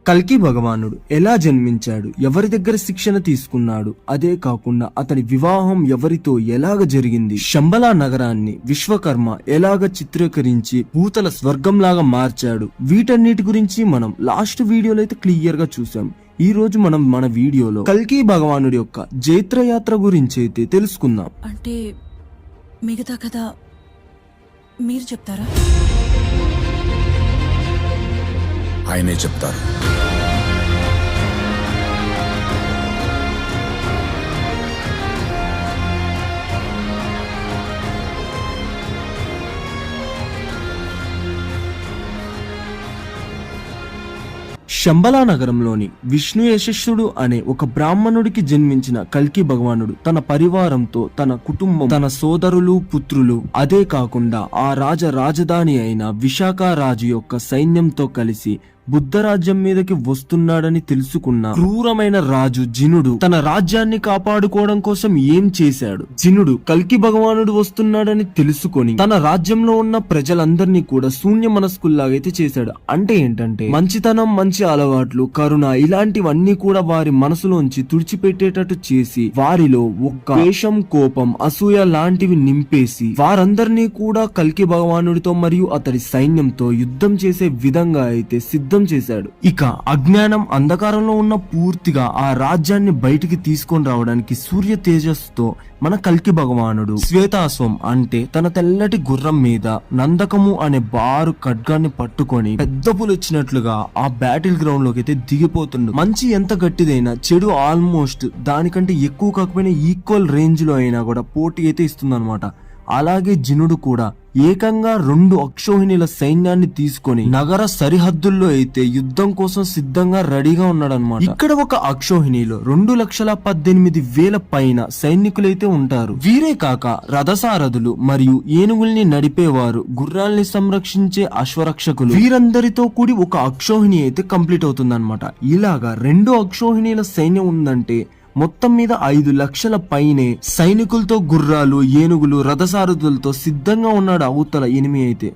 కల్కి భగవానుడు ఎలా జన్మించాడు, ఎవరి దగ్గర శిక్షణ తీసుకున్నాడు, అదే కాకుండా అతని వివాహం ఎవరితో ఎలాగ జరిగింది, శంబలా నగరాన్ని విశ్వకర్మ ఎలాగ చిత్రీకరించి భూతల స్వర్గంలాగా మార్చాడు, వీటన్నిటి గురించి మనం లాస్ట్ వీడియోలో అయితే క్లియర్ గా చూసాం. ఈ రోజు మనం మన వీడియోలో కల్కి భగవానుడి యొక్క జైత్రయాత్ర గురించి అయితే తెలుసుకుందాం. అంటే మిగతా కథ మీరు చెప్తారా? ఆయనే చెప్తారు. శంబలా నగరంలోని విష్ణు యశస్సుడు అనే ఒక బ్రాహ్మణుడికి జన్మించిన కల్కి భగవానుడు తన పరివారంతో, తన కుటుంబం, తన సోదరులు, పుత్రులు, అదే కాకుండా ఆ రాజధాని అయిన విశాఖ రాజు యొక్క సైన్యంతో కలిసి బుద్ధ రాజ్యం మీదకి వస్తున్నాడని తెలుసుకున్న క్రూరమైన రాజు జినుడు తన రాజ్యాన్ని కాపాడుకోవడం కోసం ఏం చేశాడు? జినుడు కల్కి భగవానుడు వస్తున్నాడని తెలుసుకొని తన రాజ్యంలో ఉన్న ప్రజలందరినీ కూడా శూన్య మనస్కుల్లాగైతే చేశాడు. అంటే ఏంటంటే మంచితనం, మంచి అలవాట్లు, కరుణ ఇలాంటివన్నీ కూడా వారి మనసులోంచి తుడిచిపెట్టేటట్టు చేసి వారిలో ఒక్క ద్వేషం, కోపం, అసూయ లాంటివి నింపేసి వారందరినీ కూడా కల్కి భగవానుడితో మరియు అతడి సైన్యంతో యుద్ధం చేసే విధంగా అయితే సిద్ధం చేశాడు. ఇక అజ్ఞానం, అంధకారంలో ఉన్న పూర్తిగా ఆ రాజ్యాన్ని బయటికి తీసుకొని రావడానికి సూర్య తేజస్సుతో మన కల్కి భగవానుడు శ్వేతాశ్వం అంటే తన తెల్లటి గుర్రం మీద నందకము అనే బారు ఖడ్గాన్ని పట్టుకొని పెద్ద పులు వచ్చినట్లుగా ఆ బ్యాటిల్ గ్రౌండ్ లోకి అయితే దిగిపోతుండు. మంచి ఎంత గట్టిదైనా చెడు ఆల్మోస్ట్ దానికంటే ఎక్కువ కాకపోయినా ఈక్వల్ రేంజ్ లో అయినా కూడా పోటీ అయితే ఇస్తుందన్నమాట. అలాగే జినుడు కూడా ఏకంగా 2 అక్షోహిణీల సైన్యాన్ని తీసుకొని నగర సరిహద్దుల్లో అయితే యుద్ధం కోసం సిద్ధంగా రెడీగా ఉన్నాడనమాట. ఇక్కడ ఒక అక్షోహిణిలో 2,18,000 పైన సైనికులైతే ఉంటారు. వీరే కాక రథసారథులు మరియు ఏనుగుల్ని నడిపేవారు, గుర్రాల్ని సంరక్షించే అశ్వరక్షకులు, వీరందరితో కూడి ఒక అక్షోహిణి అయితే కంప్లీట్ అవుతుందన్నమాట. ఇలాగా 2 అక్షోహిణీల సైన్యం ఉందంటే మొత్తం మీద 5 లక్షల పైనే సైనికులతో, గుర్రాలు, ఏనుగులు, రథసారథులతో సిద్ధంగా ఉన్నాడు అవతల ఎనిమి అయితే.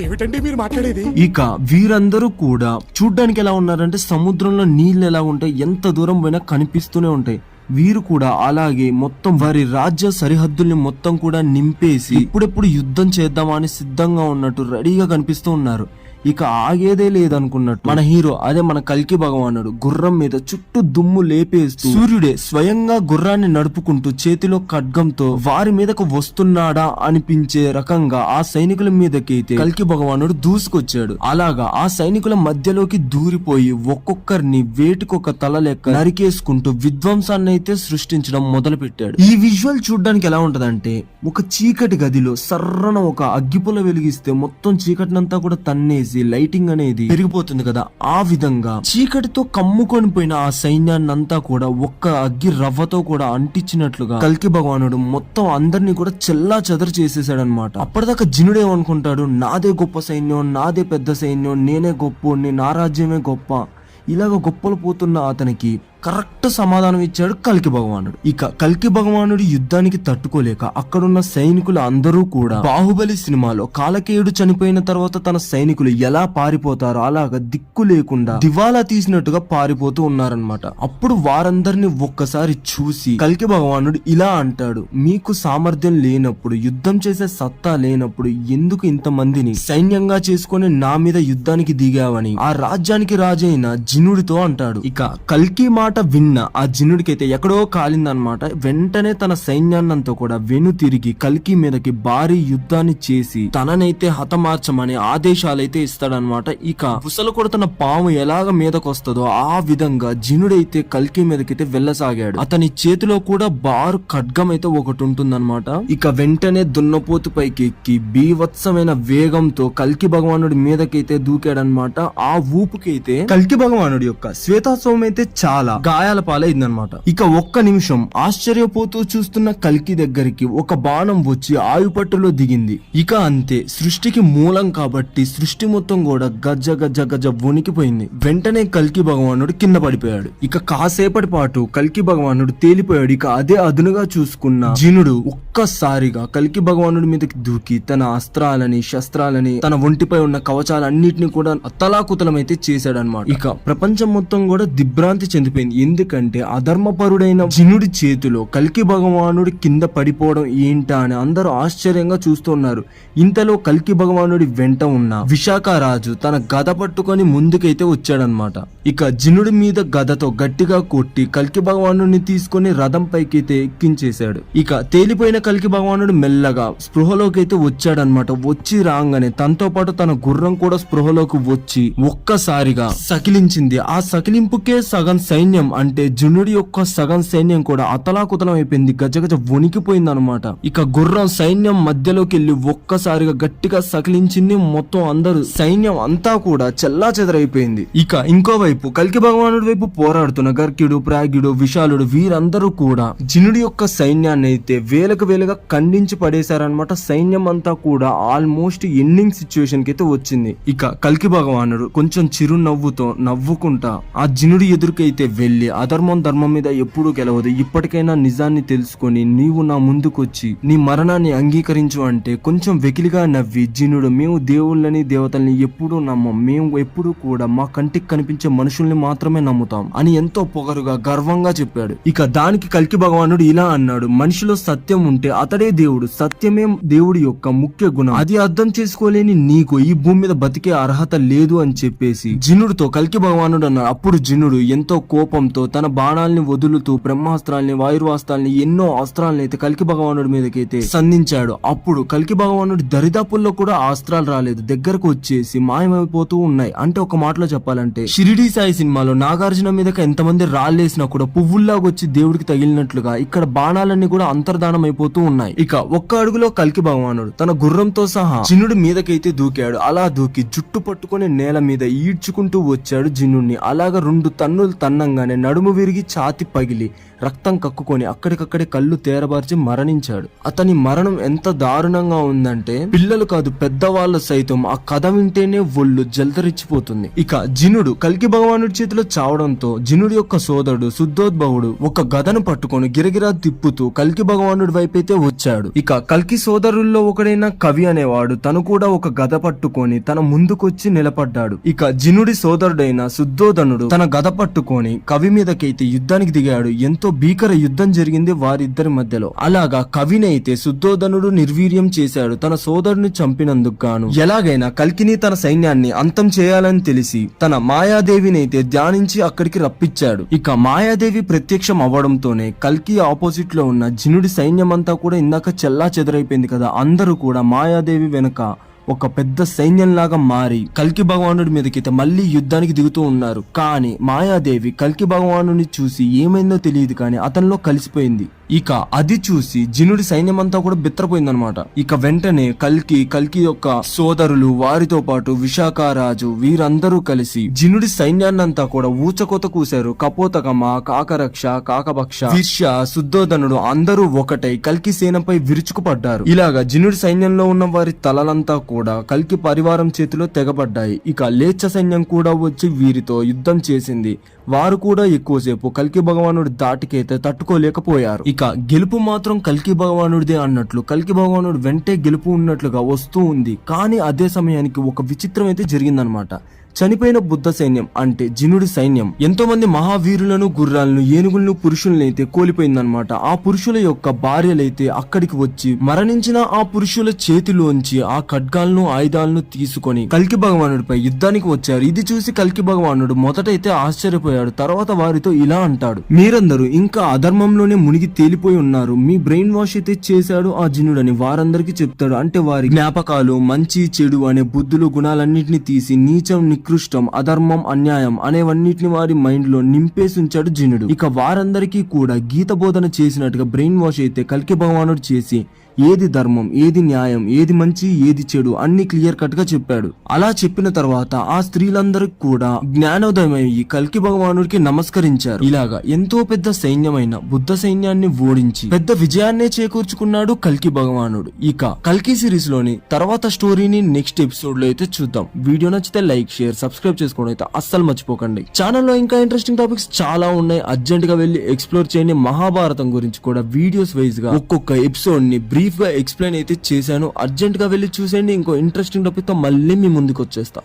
ఏమిటండి మీరు మాట్లాడేది? ఇక వీరందరూ కూడా చూడ్డానికి ఎలా ఉన్నారంటే సముద్రంలో నీళ్లు ఎలా ఉంటాయి, ఎంత దూరం పోయినా కనిపిస్తూనే ఉంటాయి. వీరు కూడా అలాగే మొత్తం వారి రాజ్య సరిహద్దుల్ని మొత్తం కూడా నింపేసి ఇప్పుడెప్పుడు యుద్ధం చేద్దామని సిద్ధంగా ఉన్నట్టు రెడీగా కనిపిస్తూ ఉన్నారు. ఇక ఆగేదే లేదనుకున్నట్టు మన హీరో, అదే మన కల్కి భగవానుడు గుర్రం మీద చుట్టూ దుమ్ము లేపేస్తూ సూర్యుడే స్వయంగా గుర్రాన్ని నడుపుకుంటూ చేతిలో ఖడ్గంతో వారి మీదకు వస్తున్నాడా అనిపించే రకంగా ఆ సైనికుల మీదకైతే కల్కి భగవానుడు దూసుకొచ్చాడు. అలాగా ఆ సైనికుల మధ్యలోకి దూరిపోయి ఒక్కొక్కరిని వేటికొక తల లెక్క నరికేసుకుంటూ విధ్వంసాన్ని అయితే సృష్టించడం మొదలు పెట్టాడు. ఈ విజువల్ చూడడానికి ఎలా ఉంటదంటే ఒక చీకటి గదిలో సర్రన ఒక అగ్గిపుల్ల వెలిగిస్తే మొత్తం చీకటినంతా కూడా తన్నేసి లైటింగ్ అనేది పెరిగిపోతుంది కదా, ఆ విధంగా చీకటితో కమ్ముకొని పోయిన ఆ సైన్యాన్ని అంతా కూడా ఒక్క అగ్గి రవ్వతో కూడా అంటించినట్లుగా కల్కి భగవానుడు మొత్తం అందరినీ కూడా చెల్లా చెదరు చేసేసాడనమాట. అప్పటిదాకా జినుడు ఏమనుకుంటాడు, నాదే గొప్ప సైన్యం, నాదే పెద్ద సైన్యం, నేనే గొప్ప, నా రాజ్యమే గొప్ప, ఇలాగ గొప్పలు పోతున్న అతనికి కరెక్ట్ సమాధానం ఇచ్చాడు కల్కి భగవానుడు. ఇక కల్కి భగవానుడు యుద్ధానికి తట్టుకోలేక అక్కడున్న సైనికులు అందరూ కూడా బాహుబలి సినిమాలో కాలకేయుడు చనిపోయిన తర్వాత తన సైనికులు ఎలా పారిపోతారో అలాగా దిక్కు లేకుండా దివాలా తీసినట్టుగా పారిపోతూ ఉన్నారనమాట. అప్పుడు వారందరిని ఒక్కసారి చూసి కల్కి భగవానుడు ఇలా అంటాడు, మీకు సామర్థ్యం లేనప్పుడు, యుద్ధం చేసే సత్తా లేనప్పుడు ఎందుకు ఇంతమందిని సైన్యంగా చేసుకుని నా మీద యుద్ధానికి దిగావని ఆ రాజ్యానికి రాజైన జినుడితో అంటాడు. ఇక కల్కి మాట విన్న ఆ జినుడికైతే ఎక్కడో కాలిందనమాట. వెంటనే తన సైన్యాన్నంతా కూడా వెను తిరిగి కల్కి మీదకి భారీ యుద్ధాన్ని చేసి తననైతే హతమార్చమని ఆదేశాలైతే ఇస్తాడనమాట. ఇక బుసలు కొడుతున్న పాము ఎలాగ మీదకొస్తుందో ఆ విధంగా జినుడైతే కల్కి మీదకైతే వెళ్ళసాగాడు. అతని చేతిలో కూడా బారు ఖడ్గం అయితే ఒకటి ఉంటుందన్నమాట. ఇక వెంటనే దున్నపోతు పైకి ఎక్కి బీవత్సమైన వేగంతో కల్కి భగవానుడి మీదకైతే దూకాడనమాట. ఆ ఊపుకైతే కల్కి భగవానుడి యొక్క శ్వేతాశ్వం అయితే చాలా గాయాల పాలైందనమాట. ఇక ఒక్క నిమిషం ఆశ్చర్యపోతూ చూస్తున్న కల్కి దగ్గరికి ఒక బాణం వచ్చి ఆయుపట్టులో దిగింది. ఇక అంతే, సృష్టికి మూలం కాబట్టి సృష్టి మొత్తం కూడా గజ్జ గజ్జ గజ్జ వణికిపోయింది. వెంటనే కల్కి భగవానుడు కింద పడిపోయాడు. ఇక కాసేపటి పాటు కల్కి భగవానుడు తేలిపోయాడు. ఇక అదే అదునుగా చూసుకున్న జినుడు ఒక్కసారిగా కల్కి భగవానుడి మీదకి దూకి తన అస్త్రాలని శస్త్రాలని తన ఒంటిపై ఉన్న కవచాలన్నిటిని కూడా అత్తలాకుతలమైతే చేశాడనమాట. ఇక ప్రపంచం మొత్తం కూడా దిగ్భ్రాంతి చెందిపోయింది. ఎందుకంటే అధర్మపరుడైన జినుడి చేతిలో కల్కి భగవానుడి కింద పడిపోవడం ఏంటా అని అందరూ ఆశ్చర్యంగా చూస్తున్నారు. ఇంతలో కల్కి భగవానుడి వెంట ఉన్న విశాఖ రాజు తన గద పట్టుకొని ముందుకైతే వచ్చాడనమాట. ఇక జినుడి మీద గదతో గట్టిగా కొట్టి కల్కి భగవానుడిని తీసుకొని రథం పైకైతే ఎక్కించేశాడు. ఇక తేలిపోయిన కల్కి భగవానుడు మెల్లగా స్పృహలోకి అయితే వచ్చాడనమాట. వచ్చి రాగానే తనతో పాటు తన గుర్రం కూడా స్పృహలోకి వచ్చి ఒక్కసారిగా సకిలించింది. ఆ సకిలింపుకే సగం సైన్యం అంటే జినుడి యొక్క సగం సైన్యం కూడా అతలాకుతలం అయిపోయింది. గజగజ వణికిపోయింది అనమాట. ఇక గుర్రం సైన్యం మధ్యలోకి వెళ్లి ఒక్కసారిగా గట్టిగా సకిలించింది. మొత్తం అందరూ సైన్యం అంతా కూడా చెల్లా చెదరైపోయింది. ఇక ఇంకోవైపు కల్కి భగవానుడి వైపు పోరాడుతున్న గర్కిడు, ప్రాగ్యుడు, విశాలుడు వీరందరూ కూడా జినుడి యొక్క సైన్యాన్ని అయితే వేలకు వేలుగా ఖండించి పడేశారనమాట. సైన్యం అంతా కూడా ఆల్మోస్ట్ ఎండింగ్ సిచ్యువేషన్ కి అయితే వచ్చింది. ఇక కల్కి భగవానుడు కొంచెం చిరునవ్వుతో నవ్వుకుంటా ఆ జినుడి ఎదురుకైతే వెళ్లి అధర్మం ధర్మం మీద ఎప్పుడూ గెలవదు, ఇప్పటికైనా నిజాన్ని తెలుసుకొని నీవు నా ముందుకొచ్చి నీ మరణాన్ని అంగీకరించు అంటే కొంచెం వెకిలిగా నవ్వి జినుడు, మేము దేవుళ్ళని దేవతల్ని ఎప్పుడూ నమ్మం, మేము ఎప్పుడూ కూడా మా కంటికి కనిపించే మనుషుల్ని మాత్రమే నమ్ముతాం అని ఎంతో పొగరుగా గర్వంగా చెప్పాడు. ఇక దానికి కల్కి భగవానుడు ఇలా అన్నాడు, మనిషిలో సత్యం ఉంటే అతడే దేవుడు, సత్యమే దేవుడి యొక్క ముఖ్య గుణం, అది అర్థం చేసుకోలేని నీకు ఈ భూమి మీద బతికే అర్హత లేదు అని చెప్పేసి జినుడితో కల్కి భగవానుడు అన్నాడు. అప్పుడు జినుడు ఎంతో కోపంతో తన బాణాలని వదులుతూ బ్రహ్మాస్త్రాల్ని వాయుర్వాస్త్రాల్ని ఎన్నో అస్త్రాలని అయితే కల్కి భగవానుడి మీదకైతే సంధించాడు. అప్పుడు కల్కి భగవానుడి దరిదాపుల్లో కూడా ఆ అస్త్రాలు రాలేదు, దగ్గరకు వచ్చేసి మాయమైపోతూ ఉన్నాయి. అంటే ఒక మాటలో చెప్పాలంటే షిరిడి సాయి సినిమాలో నాగార్జున మీదకి ఎంతమంది రాళ్ళేసినా కూడా పువ్వుల్లాగా వచ్చి దేవుడికి తగిలినట్లుగా ఇక్కడ బాణాలన్నీ కూడా అంతర్ధానం అయిపోతూ ఉన్నాయి. ఇక ఒక్క అడుగులో కల్కి భగవానుడు తన గుర్రంతో సహా జినుడి మీదకైతే దూకాడు. అలా దూకి జుట్టు పట్టుకుని నేల మీద ఈడ్చుకుంటూ వచ్చాడు జినుడిని. అలాగా 2 తన్నులు తన్నంగానే నడుము విరిగి ఛాతి పగిలి రక్తం కక్కుకొని అక్కడికక్కడే కళ్ళు తేరబార్చి మరణించాడు. అతని మరణం ఎంత దారుణంగా ఉందంటే పిల్లలు కాదు పెద్దవాళ్ళు సైతం ఆ కథ వింటేనే ఒళ్ళు జల్దరిచ్చిపోతుంది. ఇక జినుడు కల్కి భగవానుడి చేతిలో చావడంతో జినుడి యొక్క సోదరుడు శుద్ధోద్భవుడు ఒక గదను పట్టుకొని గిరగిరా తిప్పుతూ కల్కి భగవానుడి వైపైతే వచ్చాడు. ఇక కల్కి సోదరుల్లో ఒకడైన కవి అనేవాడు తను కూడా ఒక గద పట్టుకొని తన ముందుకొచ్చి నిలబడ్డాడు. ఇక జినుడి సోదరుడైన శుద్ధోధనుడు తన గద పట్టుకొని కవి మీదకైతే యుద్ధానికి దిగాడు. ఎంతో భీకర యుద్ధం జరిగింది వారిద్దరి మధ్యలో. అలాగా కవినైతే శుద్ధోధనుడు నిర్వీర్యం చేశాడు. తన సోదరుని చంపినందుకు గాను ఎలాగైనా కల్కిని తన సైన్యాన్ని అంతం చేయాలని తెలిసి తన మాయాదేవినైతే ధ్యానించి అక్కడికి రప్పించాడు. ఇక మాయాదేవి ప్రత్యక్షం అవ్వడంతోనే కల్కి ఆపోజిట్ లో ఉన్న జినుడి సైన్యం అంతా కూడా ఇందాక చెల్లా చెదరైపోయింది కదా, అందరూ కూడా మాయాదేవి వెనుక ఒక పెద్ద సైన్యంలాగా మారి కల్కి భగవానుడి మీదకైతే మళ్ళీ యుద్ధానికి దిగుతూ ఉన్నారు. కానీ మాయాదేవి కల్కి భగవానుని చూసి ఏమైందో తెలియదు కానీ అతనిలో కలిసిపోయింది. ఇక అది చూసి జినుడి సైన్యం అంతా కూడా బిత్రపోయిందనమాట. ఇక వెంటనే కల్కి యొక్క సోదరులు వారితో పాటు విశాఖ రాజు వీరందరూ కలిసి జినుడి సైన్యాన్నంతా కూడా ఊచకోత కూశారు. కపోతకమ, కాకరక్ష, కాకభక్ష, వీర్ష్య, శుద్ధోధనుడు అందరూ ఒకటై కల్కి సేనపై విరుచుకుపడ్డారు. ఇలాగా జినుడి సైన్యంలో ఉన్న వారి తలలంతా కూడా కల్కి పరివారం చేతిలో తెగబడ్డాయి. ఇక లేచ్చ సైన్యం కూడా వచ్చి వీరితో యుద్ధం చేసింది. వారు కూడా ఎక్కువసేపు కల్కి భగవానుడి దాటికైతే తట్టుకోలేకపోయారు. ఇక గెలుపు మాత్రం కల్కి భగవానుడిదే అన్నట్లు కల్కి భగవానుడు వెంటే గెలుపు ఉన్నట్లుగా వస్తూ ఉంది. కానీ అదే సమయానికి ఒక విచిత్రం అయితే జరిగిందనమాట. చనిపోయిన బుద్ధ సైన్యం అంటే జినుడి సైన్యం ఎంతో మంది మహావీరులను, గుర్రాలను, ఏనుగులను, పురుషులను అయితే కోల్పోయిందనమాట. ఆ పురుషుల యొక్క భార్యలైతే అక్కడికి వచ్చి మరణించిన ఆ పురుషుల చేతిలోంచి ఆ ఖడ్గాలను, ఆయుధాలను తీసుకొని కల్కి భగవానుడిపై యుద్ధానికి వచ్చారు. ఇది చూసి కల్కి భగవానుడు మొదటైతే ఆశ్చర్యపోయాడు. తర్వాత వారితో ఇలా అంటాడు, మీరందరూ ఇంకా అధర్మంలోనే మునిగి తేలిపోయి ఉన్నారు. మీ బ్రెయిన్ వాష్ అయితే చేశాడు ఆ జినుడని వారందరికీ చెప్తాడు. అంటే వారి జ్ఞాపకాలు, మంచి చెడు అనే బుద్ధులు, గుణాలన్నింటినీ తీసి నీచం, నికృష్టం, అధర్మం, అన్యాయం అనేవన్నిటిని వారి మైండ్ లో నింపేసి ఉంచాడు జినుడు. ఇక వారందరికీ కూడా గీత బోధన చేసినట్టుగా బ్రెయిన్ వాష్ అయితే కల్కి భగవానుడు చేసి ఏది ధర్మం, ఏది న్యాయం, ఏది మంచి, ఏది చెడు అన్ని క్లియర్ కట్ గా చెప్పాడు. అలా చెప్పిన తర్వాత ఆ స్త్రీలందరికి కూడా జ్ఞానోదయం అయ్యి కల్కి భగవానుడికి నమస్కరించారు. ఇలాగా ఎంతో పెద్ద సైన్యమైన బుద్ధ సైన్యాన్ని ఓడించి పెద్ద విజయాన్నే చేకూర్చుకున్నాడు కల్కి భగవానుడు. ఇక కల్కి సిరీస్ లోని తర్వాత స్టోరీని నెక్స్ట్ ఎపిసోడ్ లో అయితే చూద్దాం. వీడియో నచ్చితే లైక్, షేర్, సబ్స్క్రైబ్ చేసుకోవడం అయితే అస్సలు మర్చిపోకండి. ఛానల్లో ఇంకా ఇంట్రెస్టింగ్ టాపిక్స్ చాలా ఉన్నాయి, అర్జెంట్ గా వెళ్ళి ఎక్స్ప్లోర్ చేయండి. మహాభారతం గురించి కూడా వీడియోస్ వైజ్ గా ఒక్కొక్క ఎపిసోడ్ ని బ్రీఫ్ గా ఎక్స్ప్లెయిన్ అయితే చేశాను. అర్జెంట్ గా వెళ్ళి చూసేయండి. ఇంకో ఇంట్రెస్టింగ్ టాపిక్ తో మళ్ళీ మీ ముందుకు వచ్చేస్తా.